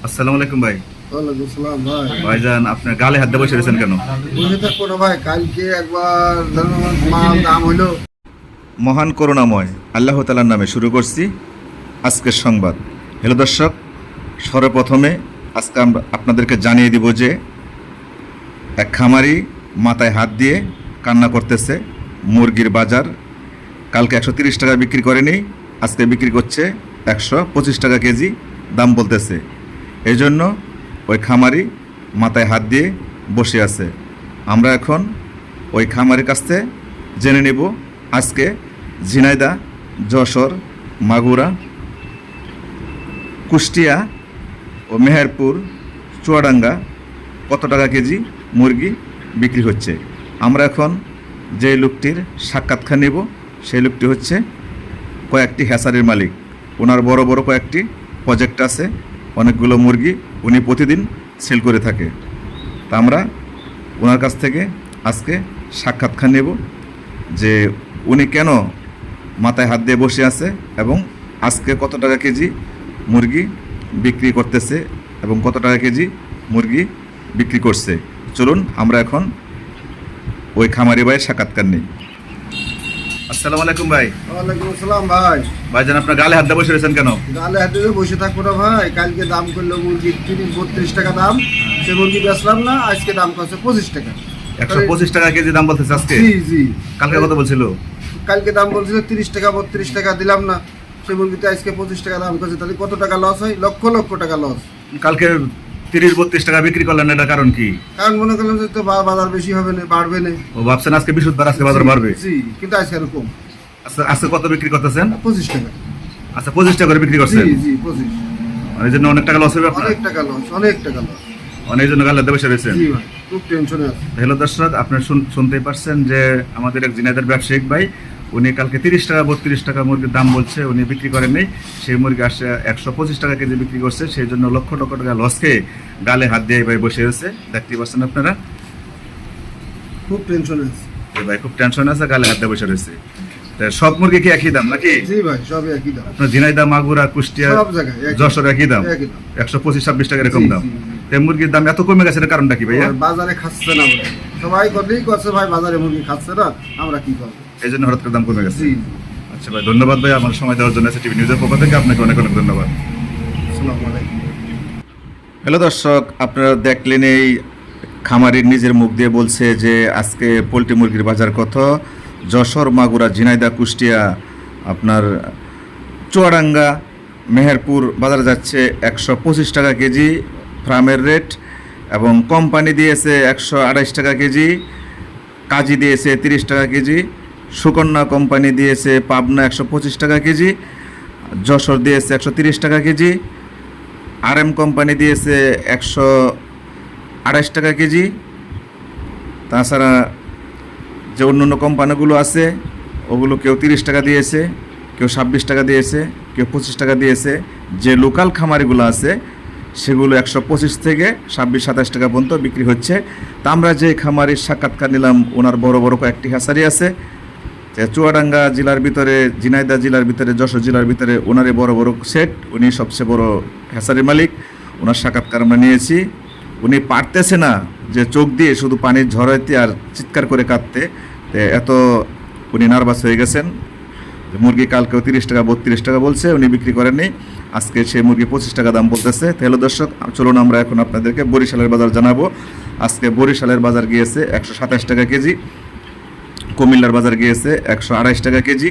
আসসালামু আলাইকুম ভাই। ওয়ালাইকুম সালাম ভাই। ভাইজান আপনার গালে হাত দিয়ে বসে রয়েছেন কেন? বুঝে থাকবো না ভাই, কালকে একবার মাল দাম হইলো। মহান করুণাময় আল্লাহ তাআলার নামে শুরু করছি আজকের সংবাদ। হ্যালো দর্শক, সর্বপ্রথমে আজকে আমরা আপনাদেরকে জানিয়ে দিব যে এক খামারি মাথায় হাত দিয়ে কান্না করতেছে। মুরগির বাজার কালকে 130 টাকা বিক্রি করেনি, আজকে বিক্রি করছে 125 টাকা কেজি দাম বলতেছে। এই জন্য ওই খামারি মাথায় হাত দিয়ে বসে আছে। আমরা এখন ওই খামারির কাছ থেকে জেনে নেব আজকে ঝিনাইদহ, যশোর, মাগুরা, কুষ্টিয়া ও মেহেরপুর, চুয়াডাঙ্গা কত টাকা কেজি মুরগি বিক্রি হচ্ছে। আমরা এখন যে লোকটির সাক্ষাৎকার নেব সেই লোকটি হচ্ছে কয়েকটি হ্যাচারির মালিক। ওনার বড় বড় কয়েকটি প্রজেক্ট আছে, অনেকগুলো মুরগি উনি প্রতিদিন সেল করে থাকে। তা আমরা ওনার কাছ থেকে আজকে সাক্ষাৎকার নেব যে উনি কেন মাথায় হাত দিয়ে বসে আছে এবং আজকে কত টাকা কেজি মুরগি বিক্রি করতেছে এবং কত টাকা কেজি মুরগি বিক্রি করছে। চলুন আমরা এখন ওই খামারি ভাইয়ের সাক্ষাৎকার নিই। আসসালামু আলাইকুম ভাই। ওয়ালাইকুম আসসালাম ভাই। ভাইজান আপনার গালে হাত দিয়ে বসে রয়েছেন কেন? গালে হাতে দিয়ে বসে থাকবো না ভাই, কালকে দাম করলো মুরগি 32 টাকা দাম, সে মুরগি বেচলাম না, আজকে দাম করছে 25 টাকা। 125 টাকা কেজি দাম বলতেছে আজকে। জি জি। কালকে কত বলছিল? কালকে দাম বলছিল 30 টাকা, 32 টাকা দিলাম না, সে মুরগিতে আজকে 25 টাকা দাম করছে। তাহলে কত টাকা লস হয়? লক্ষ লক্ষ টাকা লস। কালকে 30-32 টাকা বিক্রি করলেন, এটা কারণ কি? কারণ মনে করলাম যে তো বাজার বেশি হবে না, বাড়বে না। ও ভাবছেন আজকে বৃহস্পতিবার, আজকে বাজার বাড়বে। জি, কিন্তু আজকে এরকম। আচ্ছা, আজকে কত বিক্রি করতেছেন? 25 টাকা। আচ্ছা, 25 টাকা করে বিক্রি জি করছেন। জি 25। মানে এই জন্য অনেক টাকা লস হবে আপনার। অনেক টাকা লস, অনেক টাকা লস। অনেক জন্য গালে হাত দিয়ে বসে রয়েছেন। জি ভাই, খুব টেনশনে আছে। হ্যালো দর্শক, আপনারা শুনতেই পারছেন যে আমাদের এক ঝিনাইদহের ব্যবসায়িক ভাই, উনি কালকে 30 টাকা 32 টাকা মুরগির দাম বলছে, উনি বিক্রি করেন নেই। সেই মুরগি আসছে 125 টাকা কেজি বিক্রি করছে, সেই জন্য লক্ষ লক্ষ টাকা লস খেয়ে গালে হাত দিয়ে এই ভাই বসে রয়েছে। দেখতেই পাচ্ছেন আপনারা, খুব টেনশনে আছে। এই ভাই খুব টেনশন আছে, গালে হাত দিয়ে বসে রয়েছে। তা সব মুরগি কি একই দাম নাকি? জি ভাই, সবই একই দাম। আপনার ঝিনাইদহ, মাগুরা, কুষ্টিয়া, সব জায়গায় একই যশোর একই দাম, একই দাম। 125-26 টাকা এরকম জি, দাম। জি, জি। এই মুরগির দাম এত কমে গেছে, এর কারণটা কি ভাইয়া? ওই বাজারে খাচ্ছে না বলে। সবাই কথাই করছে ভাই বাজারে মুরগি খাচ্ছে না, আমরা কি করবো? এই জন্য হঠাৎ করে দাম কমে গেছে। জি। আচ্ছা ভাই, ধন্যবাদ ভাই আমার সময় দেওয়ার জন্য। টিভি নিউজের পক্ষ থেকে আপনাকে অনেক অনেক ধন্যবাদ। আসসালামু আলাইকুম। হ্যালো দর্শক, আপনারা দেখলেন এই খামারির নিজের মুখ দিয়ে বলছে যে আজকে পোলট্রি মুরগির বাজার কত। যশোর, মাগুরা, ঝিনাইদহ, কুষ্টিয়া, আপনার চুয়াডাঙ্গা, মেহেরপুর বাজারে যাচ্ছে 125 টাকা কেজি ফার্মের রেট, এবং কোম্পানি দিয়েছে 128 টাকা কেজি, কাজী দিয়েছে 30 টাকা কেজি, সুকন্যা কোম্পানি দিয়েছে পাবনা 125 টাকা কেজি, যশোর দিয়েছে 130 টাকা কেজি, RM কোম্পানি দিয়েছে 128 টাকা কেজি। তাছাড়া যে অন্য অন্য কোম্পানিগুলো আছে ওগুলো কেউ 30 টাকা দিয়েছে, কেউ 26 টাকা দিয়েছে, কেউ 25 টাকা দিয়েছে। যে লোকাল খামারিগুলো আছে সেগুলো 125 থেকে 26-27 টাকা পর্যন্ত বিক্রি হচ্ছে। তা আমরা যে খামারির সাক্ষাৎকার নিলাম, ওনার বড় বড় কয়েকটি হ্যাচারি আছে চুয়াডাঙ্গা জেলার ভিতরে, ঝিনাইদহ জেলার ভিতরে, যশোর জেলার ভিতরে ওনারে বড় বড় সেট। উনি সবচেয়ে বড় হ্যাচারির মালিক। ওনার সাক্ষাৎকার আমরা নিয়েছি। উনি পারতেছে না যে চোখ দিয়ে শুধু পানির ঝরাইতে আর চিৎকার করে কাঁদতে, এত উনি নার্ভাস হয়ে গেছেন। মুরগি কালকেও 30 টাকা 32 টাকা বলছে, উনি বিক্রি করেননি। আজকে সেই মুরগি 25 টাকা দাম বলতেছে। তাহলে দর্শক, চলুন আমরা এখন আপনাদেরকে বরিশালের বাজার জানাবো। আজকে বরিশালের বাজার গিয়েছে 127 টাকা কেজি, কুমিল্লার বাজার গিয়েছে 128 টাকা কেজি,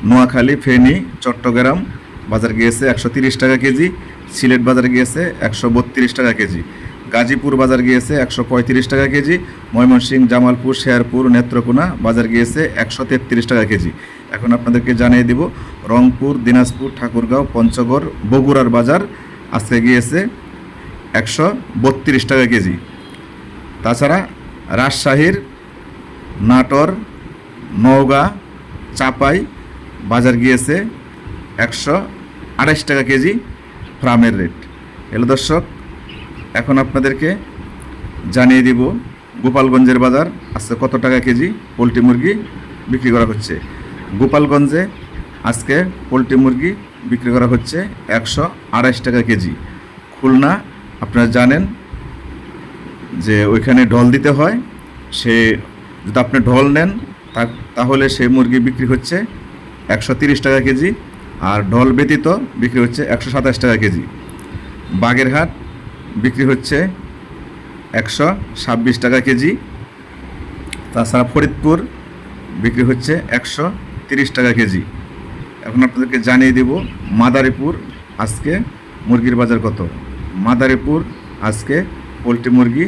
নোয়াখালী, ফেনী, চট্টগ্রাম বাজার গিয়েছে 130 টাকা কেজি, সিলেট বাজার গিয়েছে 132 টাকা কেজি, গাজীপুর বাজার গিয়েছে 135 টাকা কেজি, ময়মনসিংহ, জামালপুর, শেরপুর, নেত্রকোনা বাজার গিয়েছে 133 টাকা কেজি। এখন আপনাদেরকে জানিয়ে দিব রংপুর, দিনাজপুর, ঠাকুরগাঁও, পঞ্চগড়, বগুড়ার বাজার আজকে গিয়েছে 132 টাকা কেজি। তাছাড়া রাজশাহীর, নাটোর, নওগাঁ, চাপাই বাজার গিয়েছে 128 টাকা কেজি ফার্মের রেট। হ্যালো দর্শক, এখন আপনাদেরকে জানিয়ে দিব গোপালগঞ্জের বাজার আজকে কত টাকা কেজি পোলট্রি মুরগি বিক্রি করা হচ্ছে। গোপালগঞ্জে আজকে পোলট্রি মুরগি বিক্রি করা হচ্ছে 128 টাকা কেজি। খুলনা, আপনারা জানেন যে ওইখানে ঢল দিতে হয়। সে যদি আপনি ঢল নেন তাহলে সেই মুরগি বিক্রি হচ্ছে 130 টাকা কেজি, আর ঢল ব্যতীত বিক্রি হচ্ছে 127 টাকা কেজি। বাগেরহাট বিক্রি হচ্ছে 126 টাকা কেজি। তাছাড়া ফরিদপুর বিক্রি হচ্ছে 130 টাকা কেজি। এখন আপনাদেরকে জানিয়ে দেব মাদারীপুর আজকে মুরগির বাজার কত। মাদারীপুর আজকে পোলট্রি মুরগি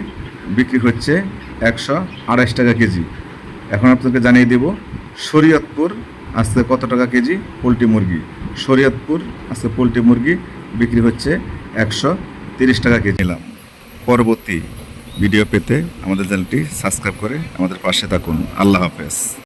বিক্রি হচ্ছে 128 টাকা কেজি। এখন আপনাদেরকে জানিয়ে দেব শরীয়তপুর আজকে কত টাকা কেজি পোলট্রি মুরগি। শরীয়তপুর আজকে পোলট্রি মুরগি বিক্রি হচ্ছে 130 টাকা কেজি। নিলাম পরবর্তী ভিডিও পেতে আমাদের চ্যানেলটি সাবস্ক্রাইব করে আমাদের পাশে থাকুন। আল্লাহ হাফেজ।